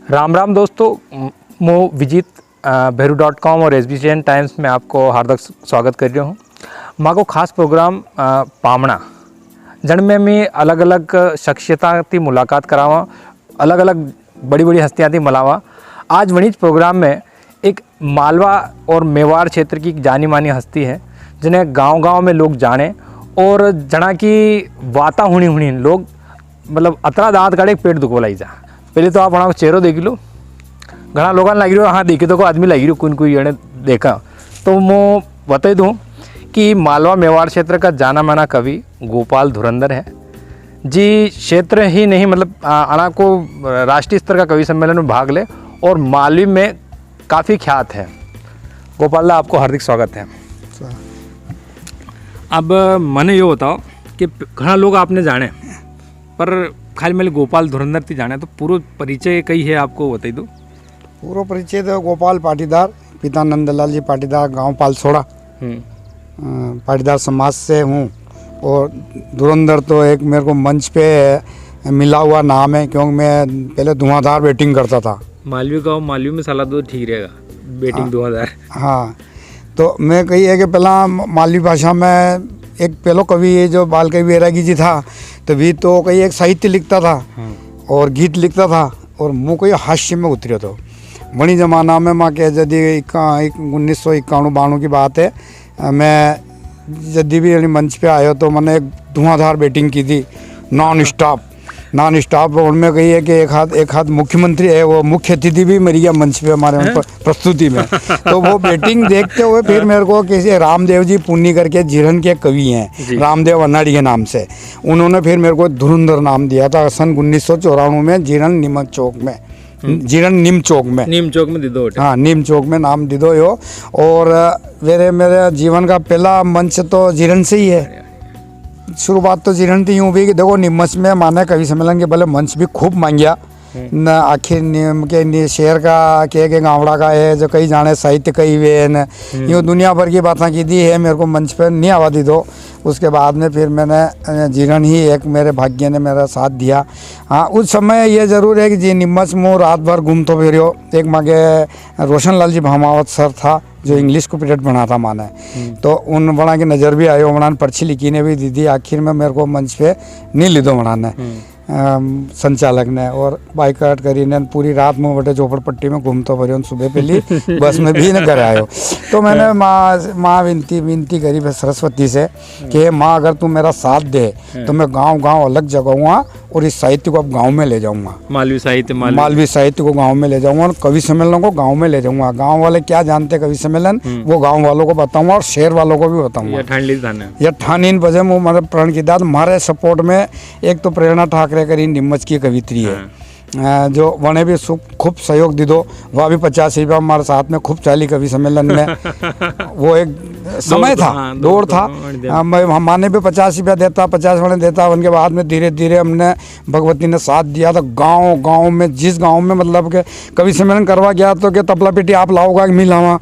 राम राम दोस्तों, मैं विजित भेरू.com और SBCN टाइम्स में आपको हार्दिक स्वागत कर रहा हूँ। माँ को खास प्रोग्राम पामणा जन में मैं अलग अलग शख्सियता की मुलाकात करावा, अलग अलग बड़ी बड़ी हस्तियाँ थी मलावा। आज वणिज प्रोग्राम में एक मालवा और मेवाड़ क्षेत्र की जानी मानी हस्ती है जिन्हें गांव-गांव में लोग जाने और जना की वाता हुणी लोग मतलब अतरा दांत काढ़े पेट दुखोलाई जा। पहले तो आप हमारा चेहरो देख लो, घना लोगों लगी रहो, हाँ देखे तो को आदमी लगी रहो, कुन कोई जने देखा तो मैं बता दूँ कि मालवा मेवाड़ क्षेत्र का जाना माना कवि गोपाल धुरंधर है जी। क्षेत्र ही नहीं मतलब आना को राष्ट्रीय स्तर का कवि सम्मेलन में भाग ले और मालवी में काफ़ी ख्यात है। गोपाल दा, आपको हार्दिक स्वागत है। अब मैंने ये बताओ कि घना लोग आपने जाने पर खाली मेरे गोपाल धुरंधर थी जाने, तो पूरा परिचय कई है आपको बता दो। पूरा परिचय तो गोपाल पाटीदार, पिता नंदलाल जी पाटीदार, गांव पालसोड़ा, पाटीदार समाज से हूँ। और धुरंधर तो एक मेरे को मंच पे मिला हुआ नाम है, क्योंकि मैं पहले धुआंधार बैटिंग करता था। मालवी गाँव मालवी में साला तो ठीक रहेगा बैटिंग धुआंधार। हाँ, तो मैं कही है कि पहला मालवी भाषा में एक पहलो कवि जो बाल कवि बैरागी जी था, तो भी तो कई एक साहित्य लिखता था और गीत लिखता था और मुँह कोई हास्य में उतरियो तो बड़ी जमाना में माँ के यदि 1991-92 की बात है। मैं यदि भी मंच पे आयो तो मैंने एक धुआंधार बैटिंग की थी, नॉन स्टॉप। उनमें कही है कि एक हाथ मुख्यमंत्री है, वो मुख्य अतिथि भी मेरी मंच पे हमारे प्रस्तुति में। तो वो बैटिंग देखते हुए फिर मेरे को किसी रामदेव जी पुन्नी करके जीरन के कवि हैं, रामदेव अनाड़ी के नाम से, उन्होंने फिर मेरे को धुरंधर नाम दिया था सन 1994 में जीरन नीम चौक में दिदो। हाँ, नीम चौक में नाम दिदो यो। और मेरे जीवन का पहला मंच तो जीरन से ही है। शुरुआत तो जीरन थी यूँ भी कि देखो निम्मच में माने कवि सम्मेलन के भले मंच भी खूब मांगिया न, आखिर नियम के शहर का के गाँवड़ा का है जो कई जाने साहित्य कई वे न यूँ दुनिया भर की बातें की दी है, मेरे को मंच पर नहीं आवा दी दो। उसके बाद में फिर मैंने जीरन ही एक मेरे भाग्य ने मेरा साथ दिया। हाँ, उस समय ये ज़रूर है कि जी निम्मच में रात भर घूमतो फिरो। एक मांगे रोशन लाल जी भामावत सर था जो इंग्लिश को पीरियड बना था माने, तो उन बना की नज़र भी आयो, बना पर्ची लिखी ने भी दी थी। आखिर में मेरे को मंच पे नहीं लीधो बना ने संचालक ने, और बाइकाट करी ने पूरी रात में बटे झोपड़पट्टी में घूमतो फिर सुबह पहली बस में भी न घर आयो। तो मैंने माँ विनती करी सरस्वती से कि माँ अगर तू मेरा साथ दे तो मैं गांव अलग जगाऊंगा और इस साहित्य को अब गांव में ले जाऊंगा, मालवी साहित्य को गांव में ले जाऊंगा और कवि सम्मेलन को गांव में ले जाऊंगा। गांव वाले क्या जानते कवि सम्मेलन, वो गांव वालों को बताऊंगा और शहर वालों को भी बताऊंगा। यह ठानीन बजे मेरे प्रण की दाद हमारे सपोर्ट में एक तो प्रेरणा ठाकरे करी निम्मच की कवित्री है जो वने भी खूब सहयोग दी दो। वह भी 50 रुपया हमारे साथ में खूब चाली कवि सम्मेलन में वो एक समय था, दौड़ था। हमारे भी 50 रुपया देता, 50 वने देता। उनके बाद में धीरे धीरे हमने भगवती ने साथ दिया। तो गांव में जिस गांव में मतलब के कवि सम्मेलन करवा गया तो क्या तबला पेटी आप लाओगा कि मैं लावा,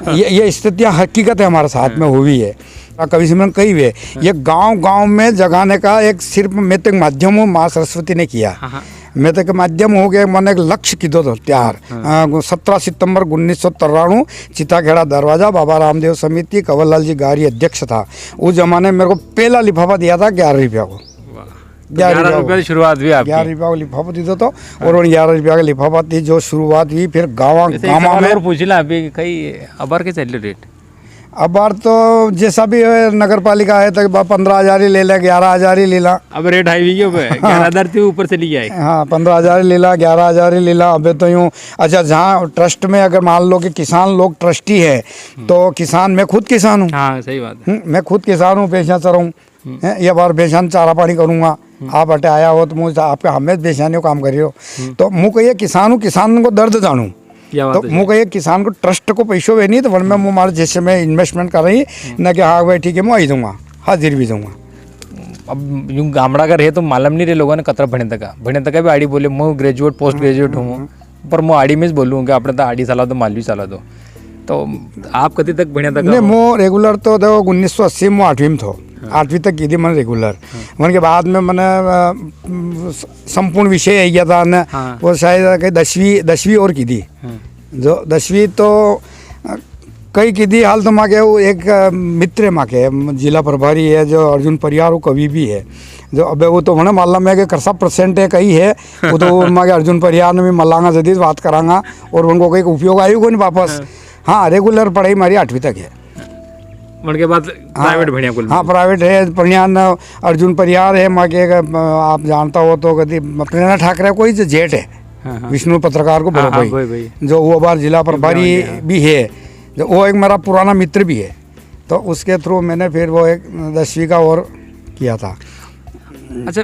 ये स्थितियाँ हकीकत है हमारे साथ में हुई है। कवि सम्मेलन कई वे ये गांव में जगाने का एक सिर्फ मेतक माध्यम माँ सरस्वती ने किया। मेतक माध्यम हो गया, मैंने एक लक्ष्य की दो तैयार। 17 सितंबर 1993 चिताखेड़ा दरवाजा, बाबा रामदेव समिति, कंवरलाल जी गारी अध्यक्ष था। उस जमाने में मेरे को पहला लिफाफा दिया था 11 रुपया को। 11 रुपया की शुरुआत हुई, 11 रुपया को लिफाफा दी तो और 11 रुपया का लिफाफा थी जो शुरुआत हुई। फिर गाँव में पूछला अभी कई अबर के चल रेट अब बार तो जैसा भी है नगर पालिका है तो 15,000 ही ले ला, 11,000 ही ले ला। अब रेट हाई भी 11,000 से ऊपर से ली जाए। हाँ, 15,000 ले ला, 11,000 ही ले ला। अबे तो यूँ अच्छा, जहाँ ट्रस्ट में अगर मान लो कि किसान लोग ट्रस्टी है तो किसान, मैं खुद किसान हूँ। हाँ, सही बात है। मैं खुद किसान हूँ, पेशा चराऊँ, ये बार बेचान चारा पानी करूँगा। आप अटे आया हो तो मुझे आपके हमें बेचाने काम करियो, तो मुँह कहिए किसान हूँ, किसान को दर्द जानूँ। तो मुँह कहिए किसान को ट्रस्ट को पैसों वे नहीं तो वन में मुँह मारे जैसे मैं इन्वेस्टमेंट कर रही न कि हाँ भाई ठीक है मैं आई दूँगा, हाजिर भी दूँगा। अब यूँ गामड़ा का रहे तो मालूम नहीं रहे लोगों ने कतरा भणे तक भी आड़ी बोले मैं ग्रेजुएट पोस्ट ग्रेजुएट हूँ, पर मैं आड़ी में बोलूँ कि आपने तो आड़ी साला दो मालवी साला दो। तो आप कति तक भणे तक? नहीं, मैं रेगुलर तो देखो 1980 में 8वीं में थो। 8वीं तक की थी मैंने रेगुलर। मन के बाद में मैंने संपूर्ण विषय है किया था ने वो शायद कहीं 10वीं और की थी। जो 10वीं तो कई की थी हाल तो माँ के वो एक मित्र है माँ के जिला प्रभारी है जो अर्जुन परियार वो कवि भी है जो अबे वो तो मैंने मालूम है कि करसा परसेंट है कहीं है वो तो माँ के अर्जुन परियार ने भी मल्लांगा जदीद बात करांगा और उनको कहीं उपयोग आई को नहीं वापस। हाँ रेगुलर पढ़ाई हमारी 8वीं तक है। उनके बाद प्राइवेट बढ़िया कुल। हाँ प्राइवेट है परियान अर्जुन परियार है माँ के आप जानता हो तो कभी प्रेरणा ठाकरे कोई जो जेठ है विष्णु पत्रकार को बड़ो भाई जो वो बार जिला प्रभारी भी है जो वो एक मेरा पुराना मित्र भी है तो उसके थ्रू मैंने फिर वो एक 10वीं का और किया था। अच्छा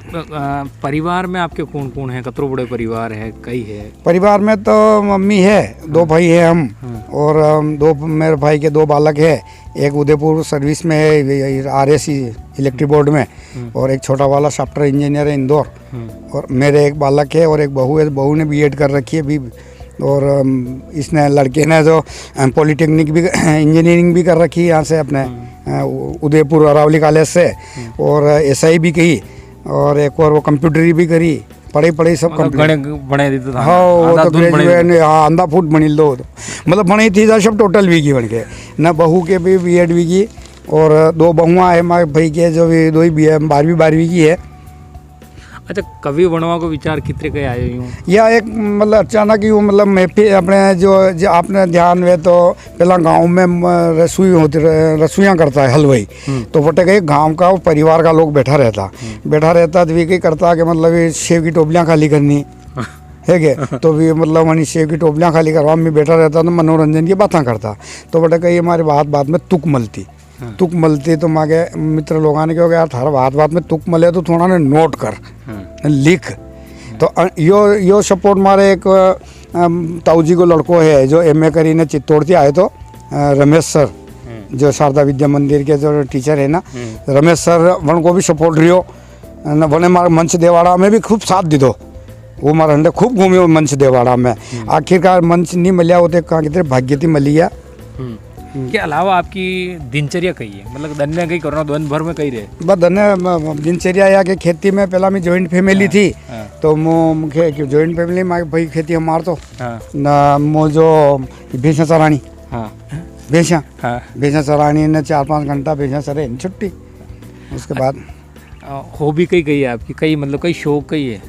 परिवार में आपके कौन कौन है कतरो बड़े परिवार है कई है? परिवार में तो मम्मी है 2 भाई है हम और 2 मेरे भाई के 2 बालक है। एक उदयपुर सर्विस में है RSC इलेक्ट्रिक बोर्ड में और एक छोटा वाला सॉफ्टवेयर इंजीनियर है इंदौर और मेरे एक बालक है और एक बहू है। बहू ने BEd कर रखी है अभी और इसने लड़के ने जो पॉलिटेक्निक भी इंजीनियरिंग भी कर रखी है यहाँ से अपने उदयपुर अरावली कॉलेज से और SI भी की और एक और वो कंप्यूटरी भी करी पढ़ाई सब कंप्लीट। हाँ वो तो ग्रेजुएट आंधा फुट बनी दो मतलब बनी थी सब टोटल भी की बन के न बहू के भी BEd भी की और 2 बहुआ है माँ भाई के जो भी 2 ही 12वीं की है। अच्छा कवि बनवा को विचार कितने के आए यूँ या एक मतलब अचानक ही वो मतलब मैं अपने जो आपने ध्यान में तो पहला गांव में रसोइयाँ करता है हलवाई तो बटे के गांव का वो परिवार का लोग बैठा रहता तो भी कहीं करता कि मतलब सेव की टोपलियाँ खाली करनी है क्या तो भी मतलब वही सेव की टोपलियाँ खाली करवा मैं बैठा रहता तो मनोरंजन की बातें करता तो बटे कहीं हमारी बात में तुक मलती तो माँ के मित्र लोगों ने क्यों यार थारा बात में तुक मले तो थोड़ा ने नोट कर लिख तो यो सपोर्ट मारे एक ताऊजी को लड़को है जो MA करी ने चित्तौड़ से आए तो रमेश सर जो शारदा विद्या मंदिर के जो टीचर है ना रमेश सर वन को भी सपोर्ट रियो वने मारे मंच देवाड़ा में भी खूब साथ दी दो वो मारा हंडे खूब घूमियो मंच देवाड़ा में आखिरकार मंच नहीं मिलिया वो तो कहाँ कितने भाग्य थी मिली है। के अलावा आपकी दिनचर्या कही है मतलब दिन में कहीं करना दिन भर में कहीं रहे बस दिनचर्या या के खेती में पहला में जॉइंट फैमिली थी तो मुझे जॉइंट फैमिली में भाई खेती हमार तो ना मो जो भैंसा चरानी भैंसा चरानी ने 4-5 घंटा भैंसा चरे छुट्टी उसके बाद हॉबी कई है आपकी कई मतलब कई शौक कई है?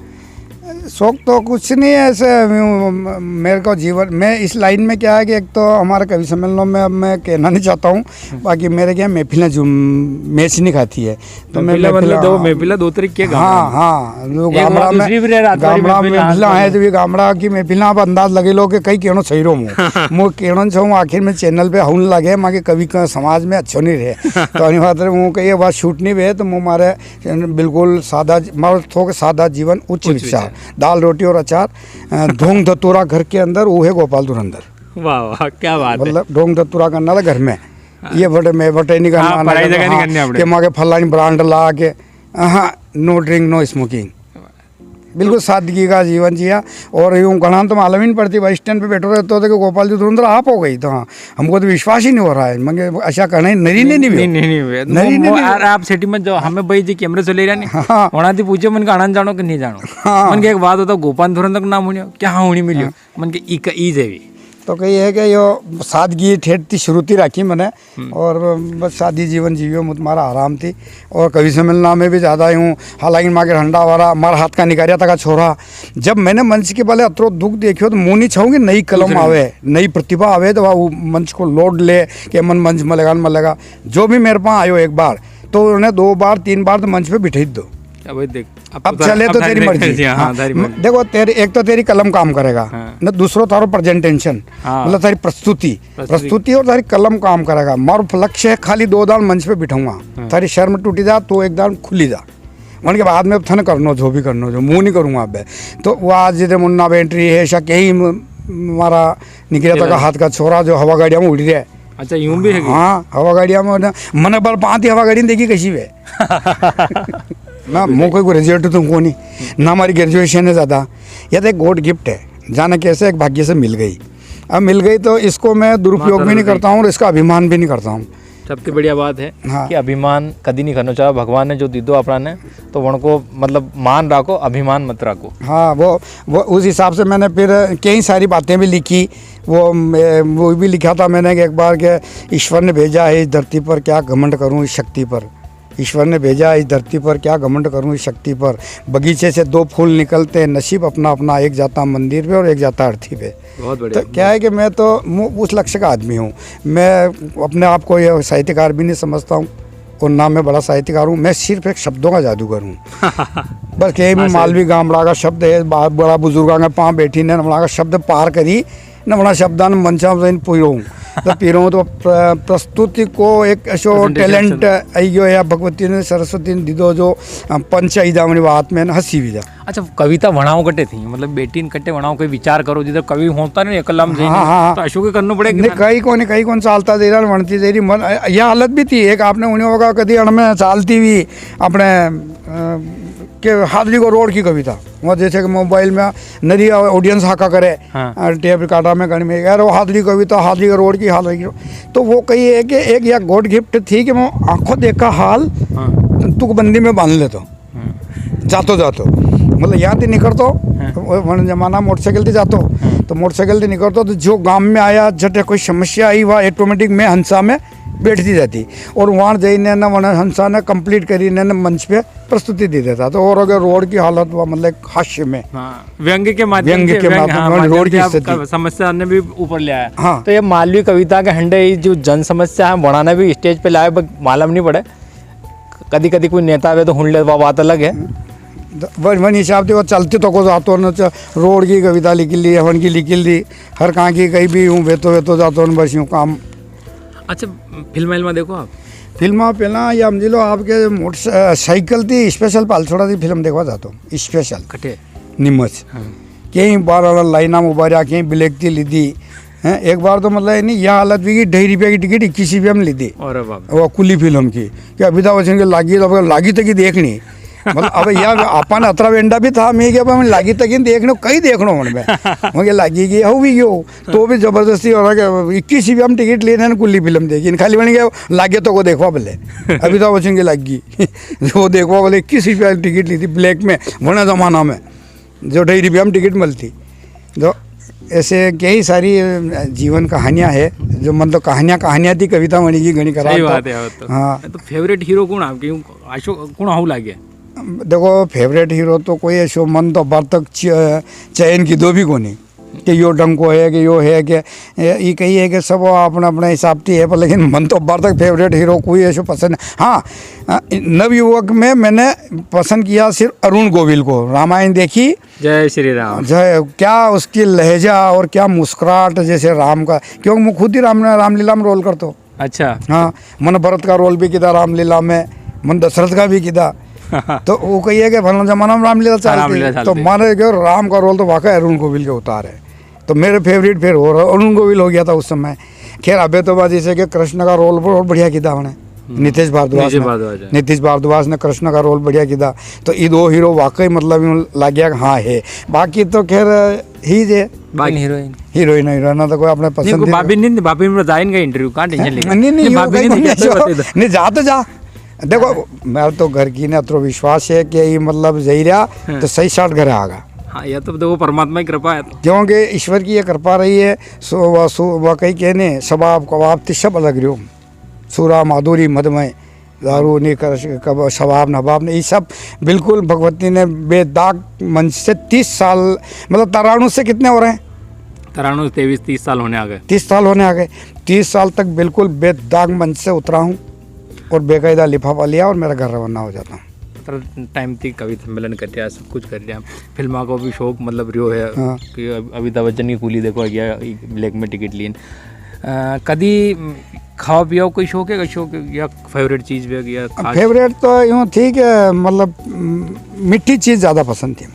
शौक तो कुछ नहीं है ऐसे मेरे को जीवन में इस लाइन में क्या है कि एक तो हमारे कवि सम्मेलनों में अब मैं कहना नहीं चाहता हूँ बाकी मेरे क्या महफिलें मैच नहीं खाती है तो मैं महफिला 2 तरीके हाँ गामड़ा में महफिला है तो ये गामड़ा की महफिला आप अंदाज लगे लो कि कई कहनो सही रहो मुँह कहना चाहूँ आखिर में चैनल पे हूँ लगे माँ के कवि का समाज में अच्छो नहीं रहे तो अनिवार्य मुँह कही बात शूट नहीं रहे तो मुँह मारे बिल्कुल सादा थोक सादा जीवन उच्च विचार दाल रोटी और अचार ढोंग धतूरा घर के अंदर वो है गोपाल धुरंधर। वाह वाह क्या बात मतलब ढोंग धतूरा करना था घर में ये बटे नहीं करना कि माँ के फलानी ब्रांड ला के हाँ नो ड्रिंक नो स्मोकिंग बिल्कुल सादगी का जीवन जिया और यूँ कहना तो मालूम ही नहीं पड़ती बस स्टैंड पे बैठो रहते होते कि गोपाल जी धुरंधर आप हो गई तो हाँ हमको तो विश्वास ही नहीं हो रहा है मगर ऐसा कहना नहीं आप सिटी में जो हमें भाई जी कैमरे से ले रहे हैं वहाँ थी पूछे मन का आनंद जानो कि नहीं जानो मन के एक बात होता गोपाल धुरंधर का नाम होने क्या होनी मिली मन के ई जेवी तो कही है कि यो सादगी ठेठती शुरुती रखी मैंने और बस शादी जीवन जीवियो तुम्हारा आराम थी और कवि सम्मेलना में भी ज़्यादा हूँ हालांकि माँ के ठंडा वारा हमारा हाथ का निकारिया था का छोरा जब मैंने मंच के पहले अतरो दुख देखियो तो मुँह नहीं छाऊँगी नई कलम आवे नई प्रतिभा आवे तो वो मंच को लोड ले के मन मंच मलेगा जो भी मेरे पास आयो एक बार तो उन्हें 2 बार 3 बार तो मंच पे बिठा दो अब चले तो तेरी मर्जी। हाँ, देखो तेरी एक तो तेरी कलम काम करेगा न दूसरो तारो प्रेजेंटेशन मतलब तारी प्रस्तुति और तारी कलम काम करेगा मारो लक्ष्य है खाली 2 दान मंच पे बिठाऊंगा तारी शर्म टूटी जा तो एक दान खुली जा मन के बाद में थन करनो जो भी करनो जो मुँह नहीं करूँगा अब तो वो आज जितने मुन्ना बेंट्री है ऐसा कहीं हमारा निकला था हाथ का छोरा जो हवा गाड़िया में उड़ रहा है। अच्छा यूं भी है हाँ हवा गाड़िया में मन बल 5 हवा गाड़ी देखी कैसी वे ना मुँह कोई रिजल्ट तुमको नहीं ना हमारी ग्रेजुएशन है ज़्यादा यह तो एक गॉड गिफ्ट है जाने कैसे एक भाग्य से मिल गई अब मिल गई तो इसको मैं दुरुपयोग भी नहीं करता हूँ और इसका अभिमान भी नहीं करता हूँ सबसे बढ़िया बात है हाँ। कि अभिमान कभी नहीं करना चाहिए। भगवान ने जो दीदो अपना ने तो उनको मतलब मान रखो, अभिमान मत रखो। हाँ, वो उस हिसाब से मैंने फिर कई सारी बातें भी लिखी। वो भी लिखा था मैंने कि एक बार के ईश्वर ने भेजा है इस धरती पर, क्या घमंड करूं इस शक्ति पर। ईश्वर ने भेजा है इस धरती पर, क्या घमंड करूं इस शक्ति पर। बगीचे से दो फूल निकलते हैं, नसीब अपना अपना, एक जाता मंदिर पे और एक जाता अर्थी पे। बहुत बढ़िया। तो क्या है कि मैं तो उस लक्ष्य का आदमी हूँ। मैं अपने आप को ये साहित्यकार भी नहीं समझता हूँ और ना मैं बड़ा साहित्यकार हूँ। मैं सिर्फ एक शब्दों का जादूगर हूँ। बस कहीं भी मालवी गामड़ा का शब्द है, बड़ा बुजुर्गा के पाँव बैठी ने नमड़ा का शब्द पार करी न बड़ा शब्दान मंचा में पीरो हूँ तो पीरो हूँ। तो प्रस्तुति को एक ऐसो टैलेंट आइयो या भगवती ने सरस्वती ने दीदो जो पंच आई जा बात में हंसी भी जा। अच्छा, कविता वणाओ कटे थी मतलब बेटी ने कटे वणाओ कोई विचार करो जिधर कवि होता नहीं एकलम जी तो अशोक करना पड़ेगा। कई कौन चालता दे रहा वणती दे रही मन यह हालत भी थी। एक आपने उन्हें होगा कभी अणमें चालती हुई अपने के हादरी को रोड की कविता वहाँ जैसे कि मोबाइल में नरी ऑडियंस हाका करे। हाँ। टेप रिकॉर्डर में कहीं में यार वो हादरी कविता हादरी का रोड की हाल तो वो कही है कि एक या गॉड गिफ्ट थी कि मैं आंखों देखा हाल। हाँ। तुक बंदी में बांध ले तो जातो मतलब यहाँ थी निकलतो। हाँ। जमाना मोटरसाइकिल थी जातो। हाँ। तो मोटरसाइकिल थी निकलतो तो जो गांव में आया जटे कोई समस्या आई वह ऑटोमेटिक में हंसा में बैठती जाती और वहाँ जाइने न वन हंसा ने कंप्लीट करी ने मंच पे प्रस्तुति दे देता। तो और अगर रोड की हालत हुआ मतलब हास्य में व्यंग्य के माध्यम से रोड की समस्या ने भी ऊपर ले आया। हाँ। तो ये मालवी कविता के हंडे जो जन समस्या है बढ़ाना भी स्टेज पे लाए मालूम नहीं पड़े। कभी कभी कोई नेता आवे तो हुंडले बात अलग है। वन हिसाब से वो चलते तो को जातो न रोड की कविता लिख ली हवन की लिख ली हर कहाँ की कहीं भी हूँ वेतो जातो न बस यूँ काम। अच्छा, फिल्म में देखो आप फिल्म पहला या समझ लो आपके मोटरसाइकिल थी स्पेशल पालछोड़ा थी फिल्म देखवा जाता हूँ स्पेशल कटे निमच। हाँ। कहीं बार लाइना उबारा कहीं ब्लैक थी लीधी हैं। एक बार तो मतलब नहीं यह हालत भी कि 2.5 रुपये की टिकट 21 रुपये में ली थी वो कुली फिल्म की कि अमिताभ बच्चन की लागी तक ही देखनी मतलब अब यार अपन अतरा वेंडा भी था मैं क्या लागी तक ही देखने कहीं देखना में मुझे लागी की हो भी गयो तो भी जबरदस्ती हो रहा है 21 रुपये में टिकट लेने कुली फिल्म देखी खाली बन गया लागे तो को देखवा बोले अमिताभ बच्चन की लागी वो देखवा बोले 21 रुपये टिकट ली थी ब्लैक में वरना ज़माना में जो 2.5 रुपये में टिकट मिलती। तो ऐसे कई सारी जीवन कहानियाँ है जो मतलब कहानियाँ थी कविता बनेगी घनी करा। हाँ। तो फेवरेट हीरो कौन आपके अशोक कौन हाउ लागे? देखो फेवरेट हीरो तो कोई ऐसो मन तो बार तक चयन की दो भी को नहीं कि यो डंको है कि यो है कि ये कही है कि सब अपना अपने हिसाब से है पर लेकिन मन तो बार तक फेवरेट हीरो कोई ऐसो पसंद है। हाँ, नवयुवक में मैंने पसंद किया सिर्फ अरुण गोविल को। रामायण देखी, जय श्री राम, जय क्या उसकी लहजा और क्या मुस्कुराहट जैसे राम का क्योंकि मैं खुद ही रामलीला में रोल करता हूँ। अच्छा। हाँ, मन भरत का रोल भी किया रामलीला में, मन दशरथ का भी किया। तो वो कही है कि फलाना जमाना में रामलीला चलती है तो मारे क्यों राम का रोल तो वाकई अरुण गोविल के उतार है। तो मेरे फेवरेट फिर और अरुण गोविल हो गया था उस समय। खैर अबे तो बात जैसे कि कृष्ण का रोल बहुत बढ़िया किया उन्हें नीतीश भारद्वाज ने कृष्ण का रोल बढ़िया किया। तो ये दो हीरो वाकई मतलब लग गया हाँ है। बाकी तो खैर ही जे हीरोइन तो कोई अपने पसंद नहीं जा तो जा। देखो मैं तो घर की ने अतो विश्वास है कि ये मतलब जही रहा तो सही साठ घर आगा। हाँ, यह तो देखो परमात्मा की कृपा है क्योंकि ईश्वर की ये कृपा रही है। सो वाकई कहने स्वभाव कबाब थी सब अलग रहो सूरा माधुरी मधमय दारू ने कब स्वभाव नवाब ने ये सब बिल्कुल भगवती ने बेदाग मंच से 30 साल मतलब तराणु से कितने हो रहे हैं? तराणु 23-30 साल होने आ गए। 30 साल होने आ गए। 30 साल तक बिल्कुल बेदाग मंच से उतरा हूँ और बेकायदा लिफाफा लिया और मेरा घर रवाना हो जाता हूँ। टाइम थी कवि सम्मेलन कर दिया सब कुछ कर दिया फिल्मा को भी शौक मतलब रियो है। हाँ। कि अमिताभ बच्चन की कूली देखो गया ब्लैक में टिकट लिए कभी खावा पिया कोई शौक है शौक या फेवरेट चीज़ भी या फेवरेट तो यूँ थी कि मतलब मीठी चीज़ ज़्यादा पसंद थी।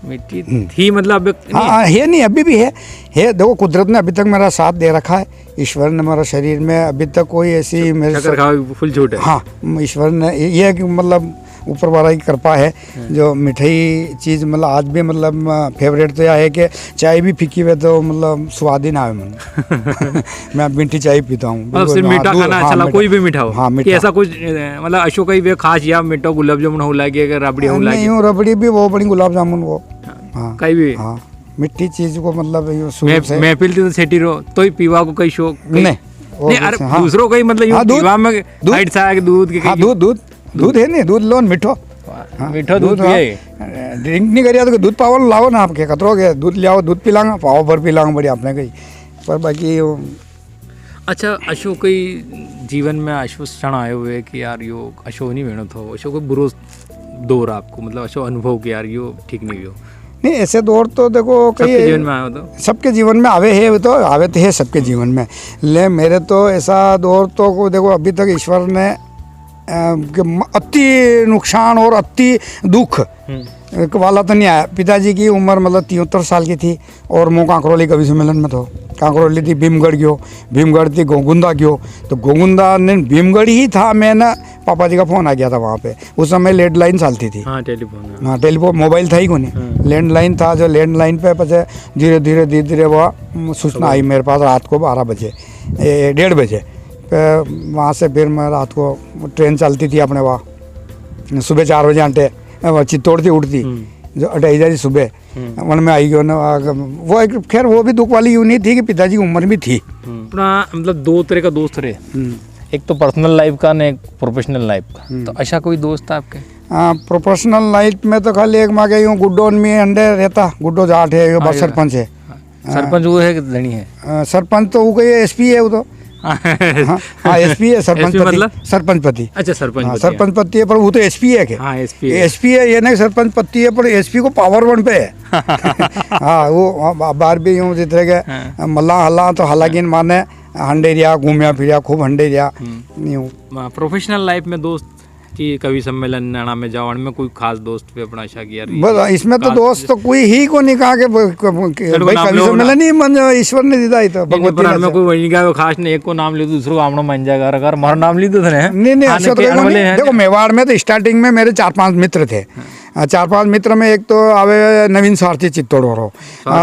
मिट्टी थी मतलब हाँ है नहीं अभी भी है देखो कुदरत ने अभी तक मेरा साथ दे रखा है। ईश्वर ने मेरा शरीर में अभी तक कोई ऐसी मेरे फुल छूट है। हाँ ईश्वर ने ये कि मतलब ऊपर वाला की कृपा है। जो मिठाई चीज़ मतलब आज भी मतलब फेवरेट तो यह है कि चाय भी फीकी हुए तो मतलब स्वाद ही ना आए मन मैं मीठी चाय पीता हूँ। मतलब सिर्फ मीठा खाना अच्छा लगा, कोई भी मीठा हो? हाँ, कि ऐसा कुछ मतलब अशोक ही वे खास या मीठा गुलाब जामुन हो लगे, रबड़ी हो लगे? नहीं हूँ, रबड़ी भी वो बड़ी, गुलाब जामुन वो, हाँ कहीं भी? हाँ, मिट्टी चीज़ को मतलब ये शुरू से महफिल थी तो सेठी रहो तो ही पीवा को कई शौक नहीं नहीं, अरे हाँ। दूसरों का ही मतलब यूं हाँ, दूध- पीवा में दूध- हाइट सा है कि दूध की हाँ, दूध है नहीं, दूध लोन मिठो, मीठा दूध पिए ड्रिंक नहीं करिए तो दूध पावल लाओ ना, आपके कतरो के दूध ले आओ, दूध पिलांगा, पाव भर पिलांगा बढ़िया आपने कही। पर बाकी अच्छा, अशोक के जीवन में अशोक क्षण आए हुए कि यार यो अशोक नहीं मेहनत हो, अशोक को बुरो दौर आपको मतलब अशोक अनुभव कि यार यो ठीक नहीं हो? नहीं, ऐसे दौर तो देखो सबके कई जीवन में आया तो सबके जीवन में आवे है, तो आवे तो है सबके जीवन में। ले मेरे तो ऐसा दौर तो को देखो अभी तक ईश्वर ने अति नुकसान और अति दुख वाला तो नहीं आया। पिताजी की उम्र मतलब 73 साल की थी और मैं कांकरोली कवि सम्मेलन में तो कांकरोली थी, भीमगढ़ गयो, भीमगढ़ थी गोगुंदा गयो, तो गोगुंदा ने भीमगढ़ ही था। मैं ना पापा जी का फ़ोन आ गया था वहाँ पे, उस समय लैंडलाइन चलती थी। हाँ, टेलीफोन, हाँ टेलीफोन, मोबाइल था ही को नहीं, लैंडलाइन था। जो लैंडलाइन पे पचे धीरे धीरे वह सूचना आई मेरे पास रात को 12 बजे 1:30 बजे पे। वहाँ से फिर मैं रात को ट्रेन चलती थी अपने वहाँ सुबह 4 बजे आंटे चित्तौड़ थी उठती जो 28 सुबह मन में आई गयो ना। वो एक खैर वो भी दुख वाली यूँ नहीं थी कि पिताजी की उम्र भी थी। अपना मतलब दो तरह का दोस्त रहे, एक तो पर्सनल लाइफ का ने एक प्रोफेशनल लाइफ का, तो अच्छा कोई दोस्त है आपके? प्रोफेशनल लाइफ में तो खाली एक माँ के यूँ गुड्डो में अंडे रहता, गुड्डो जाट है, बस सरपंच है। सरपंच वो है कि धनी है? सरपंच तो वो कोई एसपी है वो तो। हाँ एसपी है, सरपंच मतलब सरपंच पति। अच्छा, सरपंच हाँ, सरपंच पति है, पर वो तो एसपी है के? हाँ, एसपी है, ये नहीं सरपंच पति है, पर एसपी को पावर 1 पे है। हाँ वो बाहर भी यूँ जिस तरह के मल्ला हल्ला तो हालांकि माने हंडेरिया घूमिया फिरिया खूब हंडेरिया यूँ। प्रोफेशनल लाइफ में दोस्त कि कवि सम्मेलन नाना में जाओ में कोई खास दोस्त पे अपना आशा किया? बस इसमें तो दोस्त तो कोई ही को नहीं कहा कि भाई कवि सम्मेलन ही मन ईश्वर ने दिया ही तो भगवती में कोई वही का खास ने एक को नाम ले दूसरों को आमनो मान जाएगा, अगर हमारा नाम ली तो नहीं ऐसा तो देखो मेवाड़ में तो स्टार्टिंग में मेरे 4-5 मित्र थे। 4-5 मित्र में एक तो आवे नवीन सारथी चित्तौड़ वालों,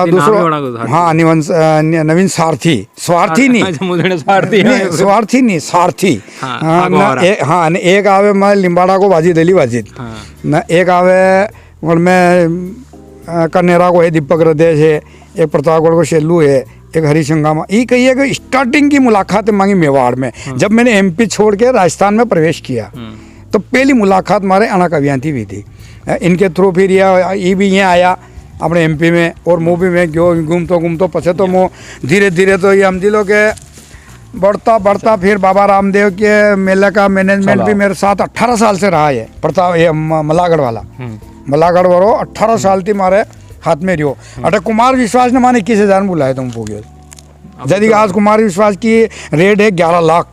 दूसरा हाँ नवीन सारथी, स्वार्थी नहीं स्वार्थी नहीं सारथी। हाँ एक आवे मैं लिम्बाड़ा को वाजिद अली वाजिद न, एक आवे और मैं कन्नेरा को है दीपक हृदय है, एक प्रतापगढ़ को शेलू है, एक हरिशंगामा। ये कहिए कि स्टार्टिंग की मुलाकात मांगी मेवाड़ में। जब मैंने एमपी छोड़ के राजस्थान में प्रवेश किया तो पहली मुलाकात हमारे अना कवियांती भी थी। इनके थ्रू फिर ये भी यहाँ आया अपने एमपी में और मूवी में गयो घूमतो पछे तो मो धीरे धीरे तो ये हम दिलो के बढ़ता फिर बाबा रामदेव के मेले का मैनेजमेंट भी मेरे साथ 18 साल से रहा है। प्रताप ये मलागढ़ वाला मलागढ़ वालों 18 साल थी मारे हाथ में रियो। अटे कुमार विश्वास ने माने 21,000 बुलाए तुम पोगे यदि आज कुमार विश्वास की रेट है 11 लाख।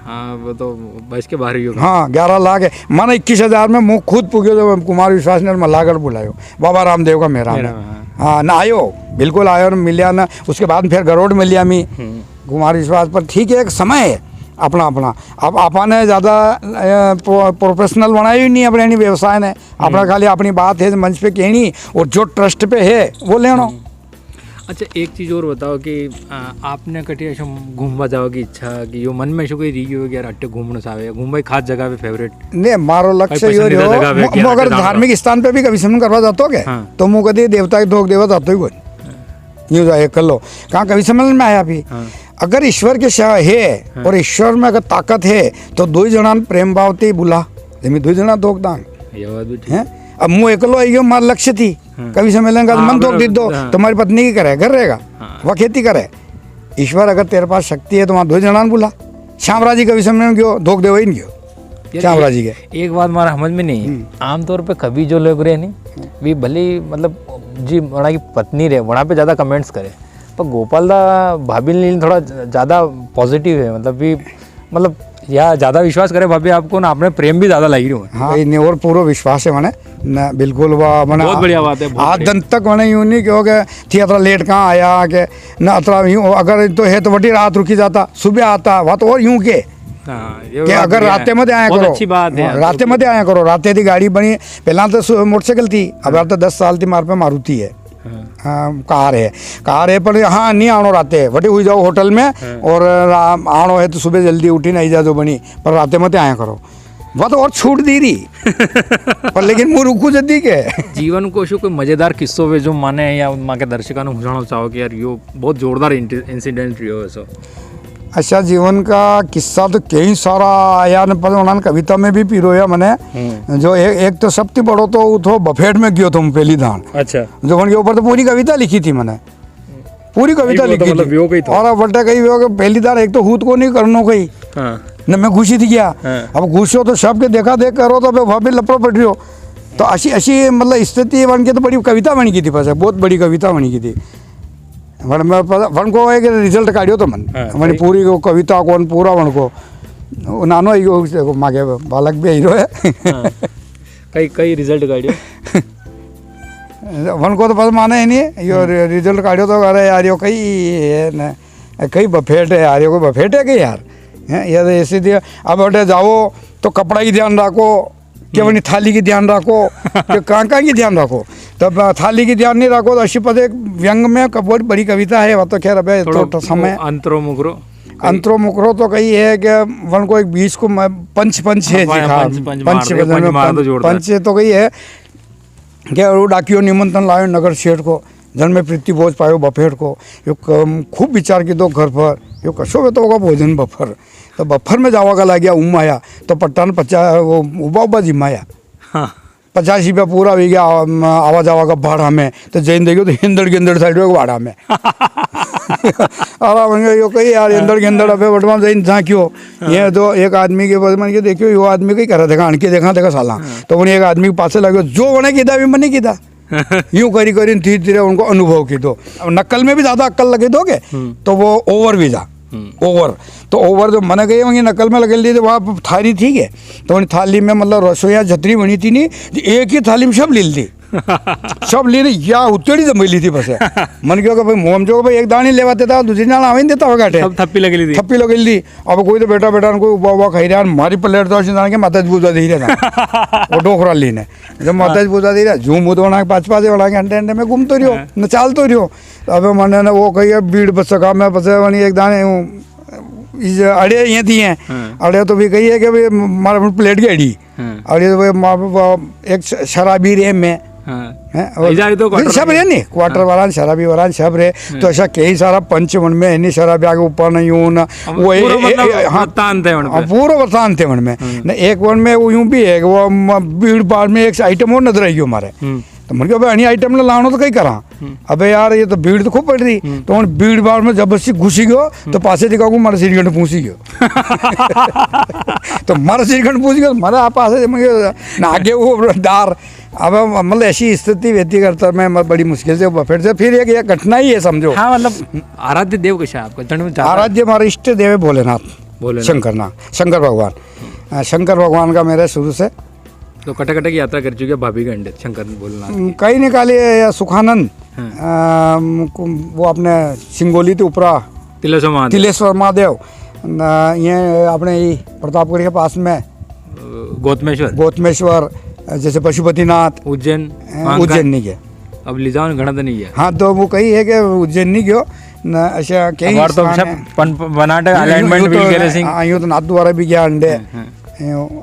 हाँ वो तो बस के बाहर ही होगा। हाँ 11 लाख है माना 21,000 में मुँह खुद पुग्यो तो कुमार विश्वास ने मलागढ़ बुलायो बाबा रामदेव का मेरा में। हाँ ना आयो बिल्कुल आयो न मिलिया ना। उसके बाद फिर गरोड़ मिलिया मी कुमार विश्वास पर। ठीक है एक समय है अपना अब आपने ज़्यादा प्रोफेशनल बनाया ही नहीं अपने व्यवसाय ने अपना खाली अपनी बात है मंच पे कहनी और जो ट्रस्ट पे है वो लेना। अच्छा एक चीज़ और बताओ कि आपने कटी ऐसा घूमवा जाओ की इच्छा कि यो मन में ऐसा कोई रही हो कि यार अट्टे घूमना चाहे घूमवा खास जगह पे फेवरेट नहीं मारो लक्ष्य यो रहो। अगर धार्मिक स्थान पे भी कभी सम्मान करवा जाते हो क्या तो मुँह कभी देवता के धोख देवा जाते ही कोई यूँ जाए कर लो कहाँ कभी सम्मेलन में आया भी। अगर ईश्वर के है और ईश्वर में अगर ताकत है तो 2 जना प्रेम भावती बुला जमी 2 जना धोख दांग है। अब मुँह एकलो आई गयो मार लक्ष्य थी कवि सम्मेलन का मन धोख दो तुम्हारी पत्नी की करे घर रहेगा वह खेती करे। ईश्वर अगर तेरे पास शक्ति है तो वहाँ 2 जना बुला। श्यामराज जी कवि सम्मेलन गयो धोख दे वही नहीं गयो श्यामराज जी के। एक बात हमारा समझ में नहीं आमतौर पे कभी जो लोग रहे नहीं भी भले मतलब जी वहाँ की पत्नी रहे वहाँ पे ज़्यादा कमेंट्स करे पर गोपाल दा भाभी ने थोड़ा ज़्यादा पॉजिटिव है मतलब या ज़्यादा विश्वास करे भाभी आपको ना अपने प्रेम भी ज़्यादा लगी रही। हाँ नहीं और पूरा विश्वास है मैंने ना बिल्कुल वाह मैंने बहुत बढ़िया बात है। आज दिन तक मैंने यूँ नहीं कहो कि थी अतरा लेट कहाँ आया के ना अतरा यूँ अगर तो है तो वटी रात रुकी जाता सुबह आता वह तो और यूँ के हाँ, ये कि बात अगर भी है। राते में आया बहुत करो, अच्छी बात है। राते में आया करो, राते दी गाड़ी बनी, पहला तो मोटरसाइकिल थी, अब यार तो 10 साल थी मार पे मारुति है, कार है पर हाँ नहीं आनो राते वटे हुई जाओ होटल में और आनो है तो सुबह जल्दी उठी नहीं जा जो बनी, पर राते मत आया करो, वह तो और छूट दी रही पर लेकिन मुँह रुकू जल्दी के जीवन को શું કોઈ મજેદાર કિસ્સો વે જો મને અહીંયા માં કે દર્શકોને સમજાવਣਾ ચાહો કે યાર યો बहुत जोरदार इंसिडेंट रियो है सो अच्छा जीवन का किस्सा तो कई सारा आया ने पर उन्होंने कविता में भी पिरोया मैंने जो एक तो सबसे बड़ो तो उठो बफेट में गयो तुम पहली दान, अच्छा जो उनके ऊपर तो पूरी कविता लिखी थी मैंने, पूरी कविता वो तो लिखी मतलब व्यो गई थी तो। और बट्टा कही व्यो के पहली दान एक तो हूत को नहीं करनो कही हाँ न मैं घुसी थी क्या, हाँ। अब घुसो तो सबके देखा देख करो तो वह भी लपड़ो पड़ रही हो, तो अशी अशी मतलब स्थिति बन के तो बड़ी कविता बनी की थी, पास बहुत बड़ी कविता बनी की थी वन को एक रिजल्ट काढ़ियो तो मन हाँ, वनी पूरी को कविता कौन पूरा वन को नानो आई मागे बालक भी हीरो है हाँ। कई कई रिजल्ट काढ़ियो वन को तो बस माने ही नहीं यो रिजल्ट काढ़ियो तो अरे यार यो कई है न कई बफेट है यार, यो कोई बफेट है कि यार हैं ये तो ऐसे दिया, अब बेटे जाओ तो कपड़ा की ध्यान रखो कि अपनी थाली की ध्यान रखो कि कहाँ की ध्यान रखो, तब थाली की ध्यान नहीं रखो तो अशी पद एक व्यंग में बहुत बड़ी कविता है, वह तो खैर अबे तो समय अंतरो मुकरो अंतरो मुकरो तो कही है कि वन को एक बीच को पंच पंच है जी हाँ पंच तो कही है कि वो डाकियो निमंत्रण लायो नगर शेठ को, जन में प्रीति भोज पायो बफेट को, यो खूब विचार की दो घर पर यो कशो तो होगा भोजन बफर, तो बफर में जावा का लग गया उमाया तो पट्टान 50 वो उबा जिमाया हाँ 50 रुपया पूरा हो गया आवा जावा का भाड़ा में, तो जैन देखियो तो हिंदड़ गेंदड़ साइड में भाड़ा में अरे बन यो कही यार हिंदड़ गेंदड़ अबे बटवा जैन झाँक्यो ये तो एक आदमी के बस मन के देखियो यो आदमी कहीं करा देखा अणके देखा साला, तो उन्हें एक आदमी के पास लगे जो उन्हें कीधा भी मैंने कीधा यूं करी करी धीरे धीरे उनको अनुभव की दो, नकल में भी ज़्यादा अक्ल लगे दोगे तो वो ओवर भी जा ओवर, तो ओवर जो मैंने कही वहीं नकल में लगे ली तो वहाँ थाली ठीक है, तो उन थाली में मतलब रसोईया छतरी बनी थी नहीं एक ही थाली में सब ली थी सब ली रही या उचड़ी जम ली थी बस मन क्यों कि भाई मोम जो भाई एक दानी लेवाते था दूसरी नाल आवे देता होगा सब थप्पी लगी थी थप्पी लगी ली, अब कोई तो बेटा बेटा कोई उबा उबा खाई रहा मारी प्लेट तो जान के माता पूजा दे रहा वो डोखरा लीने जब माता पूजा दे रहा झूम मुद बना के पाँच बना के अंडे अंडे में घूमते रहो न चाल तो रहो, अब मैंने ना वो कही भीड़ बस सका मैं बस एक दाने अड़े ये थी हैं अड़े तो भी कही है कि भाई मारा प्लेट की अड़ी अड़े तो एक शराबी रे में सब रे नहीं क्वार्टर वाला शराबी वाला सब रे, तो ऐसा कई सारा पंच मन में इन्हीं शराबी आगे ऊपर नहीं यूं ना वो हाँ पूरा वरसान थे मन में न एक वन में वो यूं भी है वो भीड़ भाड़ में एक आइटम और नजर आई हमारे, तो मन के भाई अन्य आइटम ने लानो तो कहीं करा, अबे यार ये तो भीड़ तो खूब पड़ रही, तो उन भीड़ भाड़ में जबरदस्ती घुसी गयो तो पासे दिखा को मारा सिरगंड पूछी गयो तो मारा सिरगंड पूछ गयो मारा आप पासे ना आगे वो दार, अब मतलब ऐसी स्थिति व्यक्ति करता मैं बड़ी मुश्किल से बफेट से फिर एक कठिनाई है समझो। हाँ मतलब आराध्य देव कैसा है आपका? आराध्य हमारा इष्ट देव है भोलेनाथ शंकर भगवान, शंकर भगवान का मेरे शुरू से तो कटे कटे की यात्रा कर चुके भाभी के अंडे शंकर भोलेनाथ कई निकाली या सुखानंद वो अपने सिंगोली के ऊपरा तिलेश्वर महादेव ये अपने प्रतापगढ़ के पास में गौतमेश्वर जैसे पशुपतिनाथ उज्जैन नहीं गया, अब ले जाओ घना तो नहीं गया। हाँ तो वो कही है कि उज्जैन नहीं गयो न ऐसा कई तो बनाटे अलाइनमेंट व्हील गेरेसिंग यूं तो नाथ द्वारा भी गया अंडे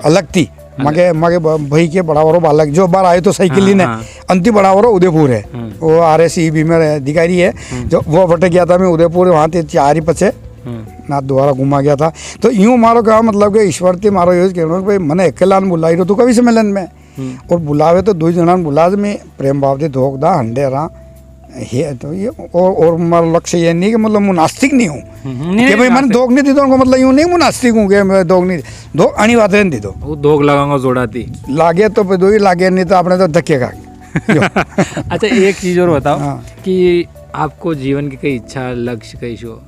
अलग थी मगे मगे भाई के बड़ावरो बालक जो बार आए तो साइकिल ही ने अंतिम बड़ावरो उदयपुर है वो RSEB में अधिकारी है जो वो फटे गया था मैं उदयपुर वहाँ थे 4 ही पचे नाथ द्वारा घुमा गया था, तो यूँ मारो क्या मतलब कि ईश्वर थी मारो यूज कहना भाई मैंने अकेला बुलाई रहो तो कभी सम्मेलन में और बुलावे तो 2 जना बुला में प्रेम भाव से धोख दा हंडे रहा है, तो ये और हमारा लक्ष्य ये नहीं कि मतलब मुनास्तिक नहीं हूँ कि भाई मैंने धोख नहीं दी तो उनको मतलब यूँ नहीं मुनास्तिक हूँ कि मैं धोख नहीं धोख अणी बात नहीं दी तो धोख लगाऊंगा जोड़ाती लागे तो 2 ही लागे नहीं तो आपने तो धक्के खा अच्छा एक चीज़ और बताओ कि आपको जीवन की कई इच्छा लक्ष्य कई शो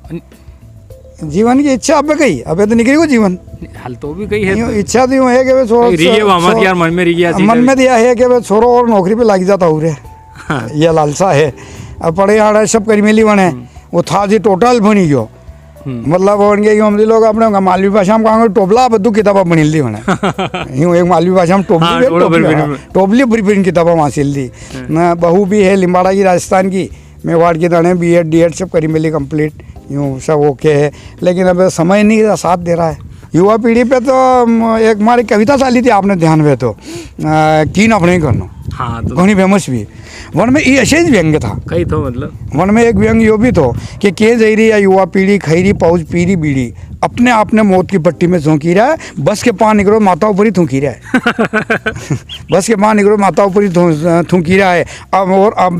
जीवन की इच्छा अब कही अब तो निकली को जीवन हाल तो भी कही है इच्छा तो यूँ है कि यार मन में दिया है कि छोरो और नौकरी पे लग जाता हूँ रे ये लालसा है, अब पढ़े हाड़ा सब करी मेली बने वो था जी टोटल बनी गयो मतलब वणगे यूं हमरी लोग अपने मालवी भाषा में कहांगे टोपला बद्दू किताबा बनिल वणे यूं एक मालवी भाषा में टोपली भरी किताबा वासिल दी ना बहू भी है लिम्बाड़ा की राजस्थान की मेवाड़ की दाने बीएड डीएड सब करी मिली कंप्लीट यूं सब ओके है लेकिन अब समय नहीं साथ दे रहा है युवा पीढ़ी पे तो एक हमारी कविता चाली थी आपने ध्यान में तो कीन अपने ही करनो हाँ तो घनी फेमस भी वन में ये ऐसे ही व्यंग था कई तो मतलब वन में एक व्यंग यो भी तो कि के जहरी या युवा पीढ़ी खैरी पाउच पीरी बीड़ी अपने आपने मौत की पट्टी में झोंकी रहा है बस के पान निकलो माता ऊपर ही थूकी रहा है बस के पान निकलो माता ऊपर ही थूकी रहा है अब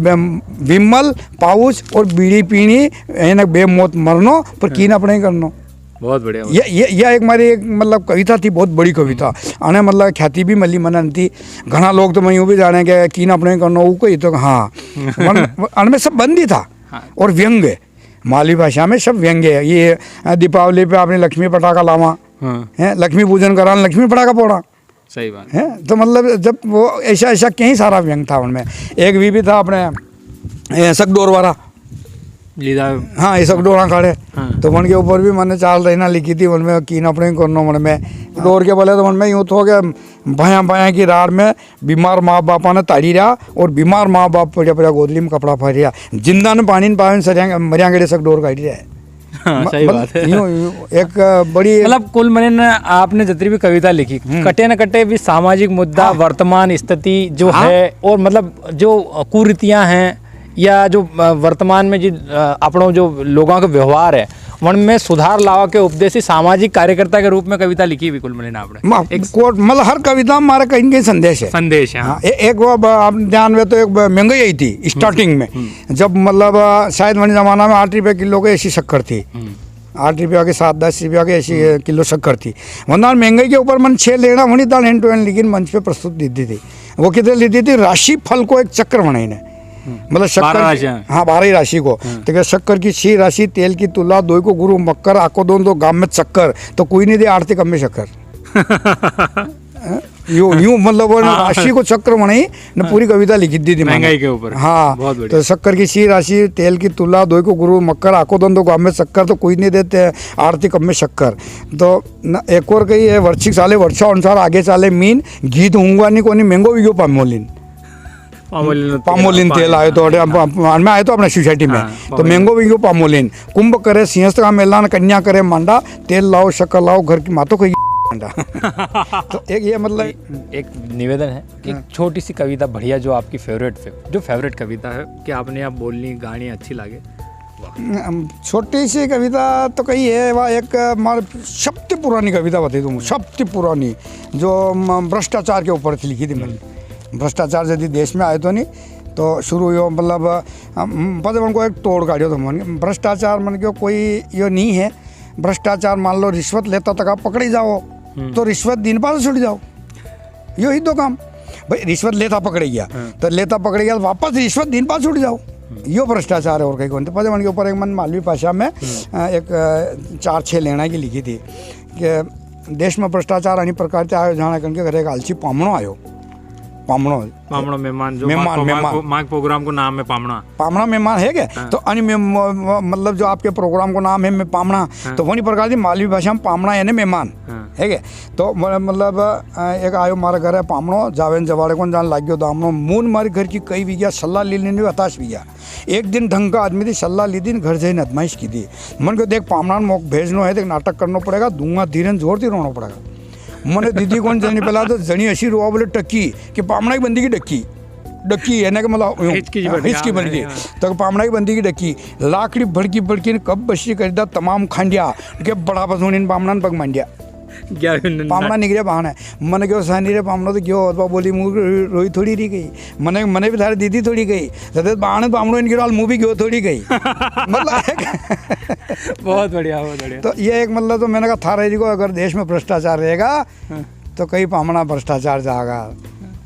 विमल पाउच और बीड़ी पीनी है ना बेमौत मरनो पर कीन अपने ही करनो बहुत बढ़िया यह एक हमारी एक मतलब कविता थी बहुत बड़ी कविता आने मतलब ख्याति भी मल्ली मनन थी घना लोग तो मैं यूँ भी जाने के कीन अपने करनो वो कोई तो हाँ में सब बंद ही था और व्यंग है मालवी भाषा में सब व्यंग है ये दीपावली पे आपने लक्ष्मी पटाखा लावा है लक्ष्मी पूजन करा लक्ष्मी पटाखा पोड़ा सही बात है तो मतलब जब वो ऐसा कहीं सारा व्यंग था उनमें एक भी था अपने सकडोर वाला हाँ ये सब डोरा खड़े तो मन के ऊपर भी मैंने चाल रहना लिखी थी उनमें कीन अपने करनो मन में डोर के बोले तो मन में यूँ तो गया भया भया की राड़ में बीमार माँ बापा ने ताड़ी रहा और बीमार माँ बाप पड़िया पड़िया गोदली में कपड़ा फर रहा जिंदा ने पानी पावन सरिया मरिया गड़े सक डोर काट रहा है सही बात है एक बड़ी मतलब कुल मैंने आपने जितनी भी कविता लिखी कटे न कटे भी सामाजिक मुद्दा वर्तमान स्थिति जो है और मतलब जो कुरीतियां हैं या जो वर्तमान में जो अपनों जो लोगों का व्यवहार है वन में सुधार लावा के उपदेशी सामाजिक कार्यकर्ता के रूप में कविता लिखी बिल्कुल मैंने आपने मतलब हर कविता में हमारा कहीं कहीं संदेश है संदेश है हाँ। एक वो आप ध्यान में तो एक महंगाई आई थी स्टार्टिंग में जब मतलब शायद मैंने जमाना में 8 रुपये किलो की ऐसी शक्कर थी 8 रुपया के 7-10 रुपया के ऐसी किलो शक्कर थी वरना महंगाई के ऊपर मन 6 लेना वही था हैंड टू हैंड लेकिन मंच पे प्रस्तुत दी थी वो कितने लेती थी राशि फल को एक चक्र बनाई ने मतलब शक्कर हाँ 12 राशि को तो शक्कर की 6 राशि तेल की तुला दो को गुरु मक्कर आको दोन दो गांव में चक्कर तो कोई नहीं दे आरती कम में शक्कर यूं मतलब राशि को चक्र बनाई न पूरी कविता लिखी थी महंगाई के ऊपर हाँ तो शक्कर की 6 राशि तेल की तुला दो को गुरु मक्कर आको दोन दो गांव में चक्कर तो कोई नहीं देते आरती कम में शक्कर तो एक और कही है वर्षिक साले वर्षा अनुसार आगे चाले मीन गीत हूँगा नहीं कोनी महंगो भी पामोलिन पामोलिन तेल आयो तो मैं आयो तो अपने सोसाइटी में तो मैंगो विंगो पामोलिन कुंभ करे सिंहस्थ का मेलान कन्या करे मांडा तेल लाओ शक्कर लाओ घर की मातो को मांडा तो एक ये मतलब एक निवेदन है कि छोटी सी कविता बढ़िया जो आपकी फेवरेट कविता है कि आपने आप बोलनी गानी अच्छी लगे छोटी सी कविता तो कही है वह एक सबसे पुरानी कविता बता दूँ सबसे पुरानी जो भ्रष्टाचार के ऊपर लिखी थी मैंने भ्रष्टाचार यदि देश में आए तो नहीं तो शुरू हो मतलब पता उनको एक तोड़ काढ़ो तो मन भ्रष्टाचार मन के कोई यो नहीं है भ्रष्टाचार मान लो रिश्वत लेता तक आप पकड़ी जाओ तो रिश्वत दिन बाद छुट जाओ यो ही तो काम भाई रिश्वत लेता पकड़ गया तो लेता पकड़ गया तो वापस रिश्वत दिन बाद छुट जाओ यो भ्रष्टाचार है और कहीं कौन तो पता मन के ऊपर एक मन मालवी भाषा में एक 4-6 लेना की लिखी थी कि देश में भ्रष्टाचार अन्य प्रकार से आयो जहाँ करके घर एक आलसी पामणो आयो पामणो मेहमान जो मेहमान प्रोग्राम को नाम है पामणा मेहमान है क्या तो अन्य मतलब जो आपके प्रोग्राम को नाम है पामणा तो वही प्रकार की मालवी भाषा में पामणा यानी मेहमान है क्या तो मतलब एक आयो मारा घर है पामणो जावेन जवाड़े को जान लाग गयो दामणो मून मारी घर की कई भी गया सलाह ले लेने हताश भी गया एक दिन ढंग का आदमी थी सलाह ली दिन घर जाइन अदमाइश की थी मन को देख पामणा मोक भेजनो है तो नाटक करना पड़ेगा दूंगा धीरे जोर से रोना पड़ेगा मैंने दीदी कौन जनी पहला तो जनी ऐसी रोआ बोले टक्की कि पामणा की बंदी की डक्की है ना कि मतलब हिचकी बन गई तो पामणा की बंदी की डक्की लाकड़ी भड़की कब बशी कर दिया तमाम खांडिया के बड़ा पसोन पामणा पग मांडिया पामणा निकले बहाना मन क्यों सहनी रे पामणो तो क्यों अथवा बोली मुँह रोई थोड़ी रही गई मने भी थारे दीदी थोड़ी गई सदे बहाने पामणो इनकी राल मुँह भी क्यों थोड़ी गई मतलब बहुत बढ़िया तो ये एक मतलब तो मैंने कहा थारे जी को अगर देश में भ्रष्टाचार रहेगा तो कई पामणा भ्रष्टाचार जाएगा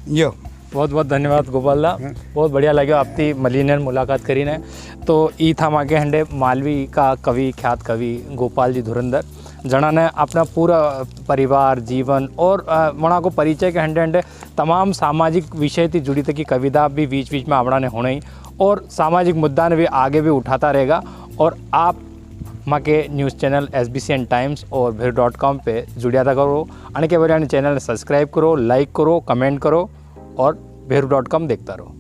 यो बहुत बहुत धन्यवाद गोपाल दा बहुत बढ़िया लगे आपकी मलिनर मुलाकात करी ने तो ई था मागे हंडे मालवी का कवि ख्यात कवि गोपाल जी धुरंधर जना ने अपना पूरा परिवार जीवन और वहाँ को परिचय के हंडे हंडे तमाम सामाजिक विषय थी जुड़ी तक की कविता भी बीच में आवड़ा ने होने ही और सामाजिक मुद्दा ने भी आगे भी उठाता रहेगा और आप माँ के न्यूज़ चैनल SBCN टाइम्स और भेरू.com पे जुड़िया था करो आणि के वजह चैनल सब्सक्राइब करो, लाइक करो, कमेंट करो और भेरू.com देखता रहो।